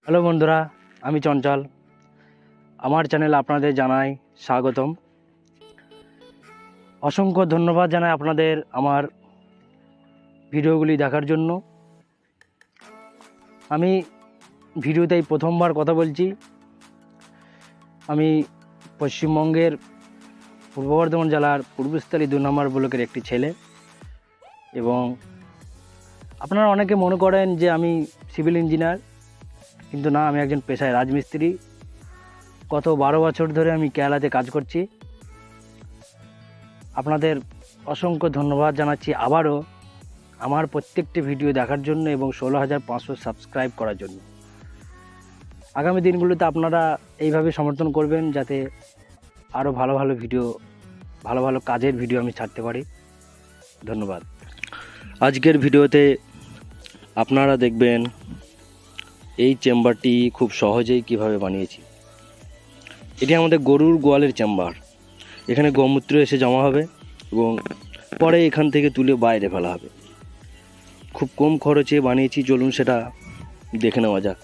Hello বন্ধুরা, আমি চঞ্চল। আমার চ্যানেলে আপনাদের জানাই স্বাগতম। অসংখ্য ধন্যবাদ জানাই আপনাদের আমার ভিডিওগুলি দেখার জন্য। আমি ভিডিওতেই প্রথমবার কথা বলছি। আমি পশ্চিমবঙ্গের পূর্ব বর্ধমান জেলার পূর্বস্থলী 2 নম্বর ব্লকের একটি ছেলে, এবং আপনারা অনেকে মনে করেন যে আমি সিভিল ইঞ্জিনিয়ার, কিন্তু না, আমি একজন পেশায় রাজমিস্ত্রি। গত 12 বছর ধরে আমি কেরালাতে কাজ করছি। আপনাদের অসংখ্য ধন্যবাদ জানাচ্ছি আবারও আমার প্রত্যেকটি ভিডিও দেখার জন্য এবং 16,500 সাবস্ক্রাইব করার জন্য। আগামী দিনগুলোতে আপনারা এইভাবে সমর্থন করবেন, যাতে আরও ভালো ভালো ভিডিও, ভালো ভালো কাজের ভিডিও আমি ছাড়তে পারি। ধন্যবাদ। আজকের ভিডিওতে আপনারা দেখবেন এই চেম্বারটি খুব সহজেই কিভাবে বানিয়েছি। এটি আমাদের গরুর গোয়ালের চেম্বার। এখানে গোমূত্র এসে জমা হবে এবং পরে এখান থেকে তুলে বাইরে ফেলা হবে। খুব কম খরচে বানিয়েছি, চলুন সেটা দেখে নেওয়া যাক।